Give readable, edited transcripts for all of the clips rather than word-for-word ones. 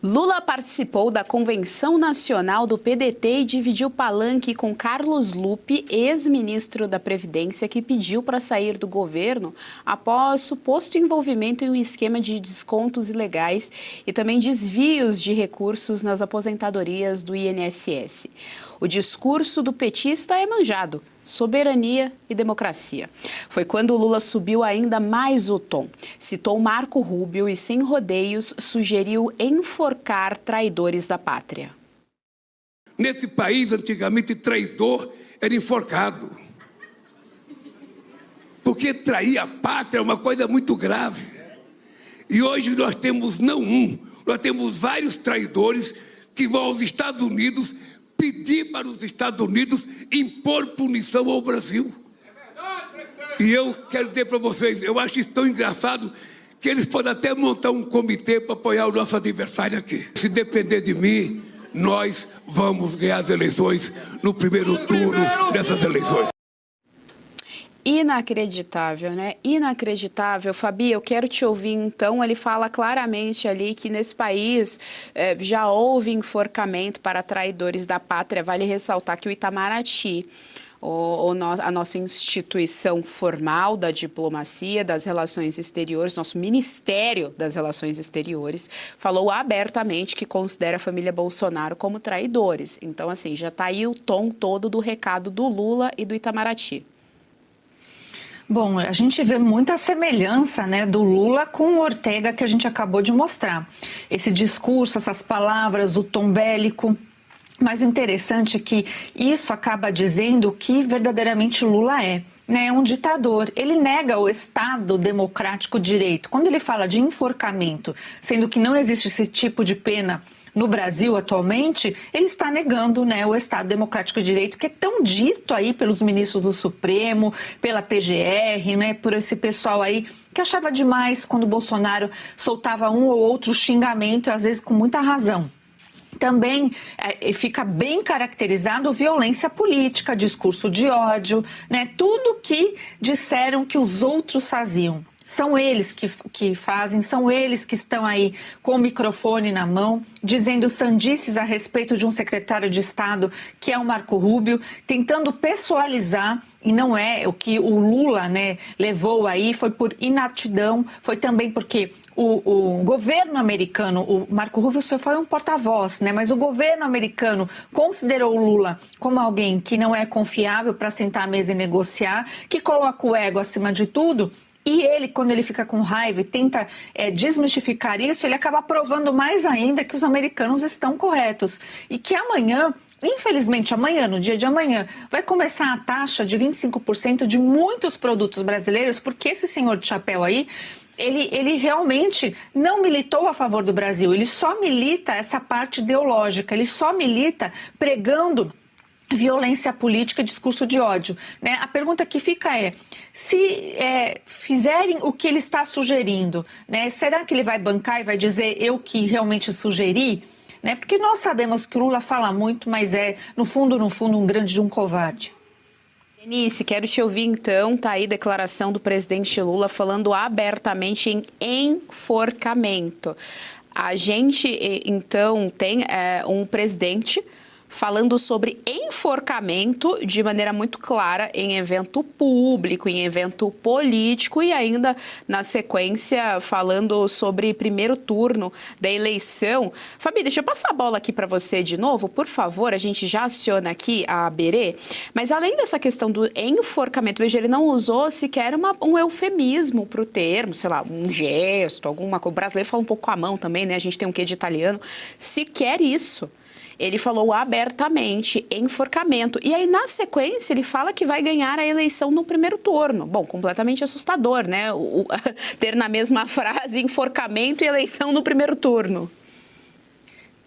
Lula participou da convenção nacional do PDT e dividiu palanque com Carlos Lupe, ex-ministro da Previdência, que pediu para sair do governo após suposto envolvimento em um esquema de descontos ilegais e também desvios de recursos nas aposentadorias do INSS. O discurso do petista é manjado: soberania e democracia. Foi quando Lula subiu ainda mais o tom. Citou Marco Rubio e, sem rodeios, sugeriu enforcar traidores da pátria. Nesse país, antigamente, traidor era enforcado. Porque trair a pátria é uma coisa muito grave. E hoje nós temos não um, nós temos vários traidores que vão aos Estados Unidos pedir para os Estados Unidos impor punição ao Brasil. E eu quero dizer para vocês, eu acho isso tão engraçado que eles podem até montar um comitê para apoiar o nosso adversário aqui. Se depender de mim, nós vamos ganhar as eleições no primeiro turno dessas eleições. Inacreditável, né? Inacreditável. Fabi, eu quero te ouvir então. Ele fala claramente ali que nesse país já houve enforcamento para traidores da pátria. Vale ressaltar que o Itamaraty, a nossa instituição formal da diplomacia, das relações exteriores, nosso Ministério das Relações Exteriores, falou abertamente que considera a família Bolsonaro como traidores. Então, assim, já está aí o tom todo do recado do Lula e do Itamaraty. Bom, a gente vê muita semelhança, né, do Lula com o Ortega que a gente acabou de mostrar. Esse discurso, essas palavras, o tom bélico. Mas o interessante é que isso acaba dizendo o que verdadeiramente Lula é. É um ditador. Ele nega o Estado democrático de direito. Quando ele fala de enforcamento, sendo que não existe esse tipo de pena no Brasil atualmente, ele está negando, né, o Estado democrático de direito, que é tão dito aí pelos ministros do Supremo, pela PGR, né, por esse pessoal aí que achava demais quando o Bolsonaro soltava um ou outro xingamento, às vezes com muita razão. Também fica bem caracterizado violência política, discurso de ódio, né? Tudo que disseram que os outros faziam. São eles que fazem, são eles que estão aí com o microfone na mão, dizendo sandices a respeito de um secretário de Estado, que é o Marco Rubio, tentando pessoalizar, e não é o que o Lula, né, levou aí, foi por inaptidão, foi também porque o governo americano, o Marco Rubio só foi um porta-voz, né, mas o governo americano considerou o Lula como alguém que não é confiável para sentar à mesa e negociar, que coloca o ego acima de tudo. E ele, quando ele fica com raiva e tenta desmistificar isso, ele acaba provando mais ainda que os americanos estão corretos. E que amanhã, infelizmente amanhã, no dia de amanhã, vai começar a taxa de 25% de muitos produtos brasileiros, porque esse senhor de chapéu aí, ele realmente não militou a favor do Brasil, ele só milita essa parte ideológica, ele só milita pregando violência política e discurso de ódio, né? A pergunta que fica é, se fizerem o que ele está sugerindo, né, será que ele vai bancar e vai dizer eu que realmente sugeri? Né? Porque nós sabemos que o Lula fala muito, mas no fundo, um grande de um covarde. Denise, quero te ouvir então, tá aí a declaração do presidente Lula falando abertamente em enforcamento. A gente, então, tem um presidente falando sobre enforcamento de maneira muito clara em evento público, em evento político e ainda na sequência falando sobre primeiro turno da eleição. Fabi, deixa eu passar a bola aqui para você de novo, por favor, a gente já aciona aqui a Berê, mas além dessa questão do enforcamento, veja, ele não usou sequer um eufemismo para o termo, sei lá, um gesto, alguma coisa, o brasileiro fala um pouco com a mão também, né, a gente tem um quê de italiano, sequer isso. Ele falou abertamente enforcamento. E aí, na sequência, ele fala que vai ganhar a eleição no primeiro turno. Bom, completamente assustador, né? Ter na mesma frase enforcamento e eleição no primeiro turno.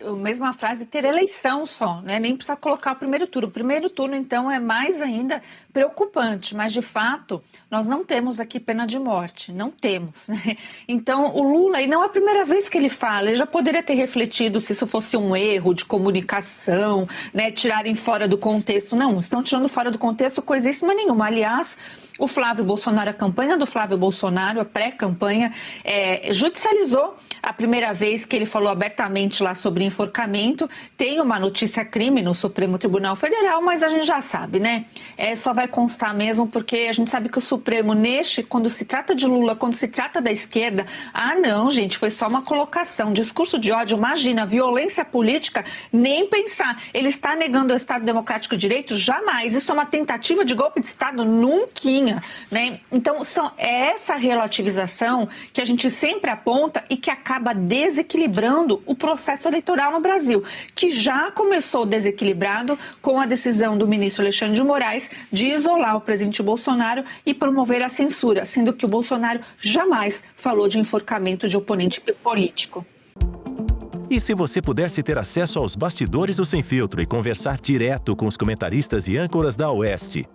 A mesma frase, ter eleição só, né? Nem precisa colocar o primeiro turno. O primeiro turno, então, é mais ainda preocupante, mas, de fato, nós não temos aqui pena de morte, não temos, né? Então, o Lula, e não é a primeira vez que ele fala, ele já poderia ter refletido se isso fosse um erro de comunicação, né? Tirarem fora do contexto. Não, estão tirando fora do contexto coisíssima nenhuma. Aliás, O Flávio Bolsonaro, a campanha do Flávio Bolsonaro, a pré-campanha, judicializou a primeira vez que ele falou abertamente lá sobre enforcamento. Tem uma notícia crime no Supremo Tribunal Federal, mas a gente já sabe, né? Só vai constar mesmo porque a gente sabe que o Supremo, quando se trata de Lula, quando se trata da esquerda, não, gente, foi só uma colocação. Discurso de ódio, imagina, violência política, nem pensar. Ele está negando o Estado Democrático de Direito? Jamais. Isso é uma tentativa de golpe de Estado? Nunca. Né? Então, é essa relativização que a gente sempre aponta e que acaba desequilibrando o processo eleitoral no Brasil, que já começou desequilibrado com a decisão do ministro Alexandre de Moraes de isolar o presidente Bolsonaro e promover a censura, sendo que o Bolsonaro jamais falou de enforcamento de oponente político. E se você pudesse ter acesso aos bastidores do Sem Filtro e conversar direto com os comentaristas e âncoras da Oeste?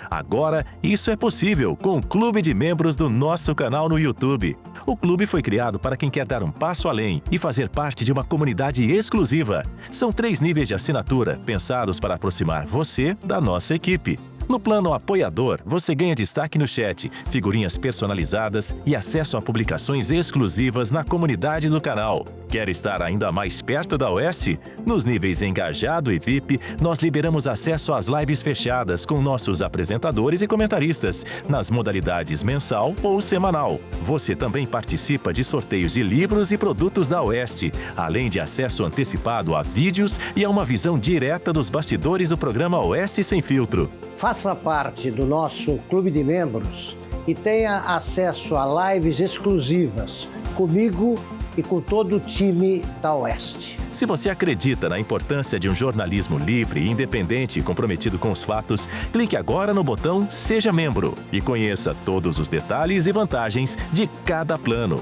Agora, isso é possível com o Clube de Membros do nosso canal no YouTube. O clube foi criado para quem quer dar um passo além e fazer parte de uma comunidade exclusiva. São 3 níveis de assinatura, pensados para aproximar você da nossa equipe. No plano apoiador, você ganha destaque no chat, figurinhas personalizadas e acesso a publicações exclusivas na comunidade do canal. Quer estar ainda mais perto da Oeste? Nos níveis Engajado e VIP, nós liberamos acesso às lives fechadas com nossos apresentadores e comentaristas, nas modalidades mensal ou semanal. Você também participa de sorteios de livros e produtos da Oeste, além de acesso antecipado a vídeos e a uma visão direta dos bastidores do programa Oeste Sem Filtro. Faça parte do nosso clube de membros e tenha acesso a lives exclusivas comigo e com todo o time da Oeste. Se você acredita na importância de um jornalismo livre, independente e comprometido com os fatos, clique agora no botão Seja Membro e conheça todos os detalhes e vantagens de cada plano.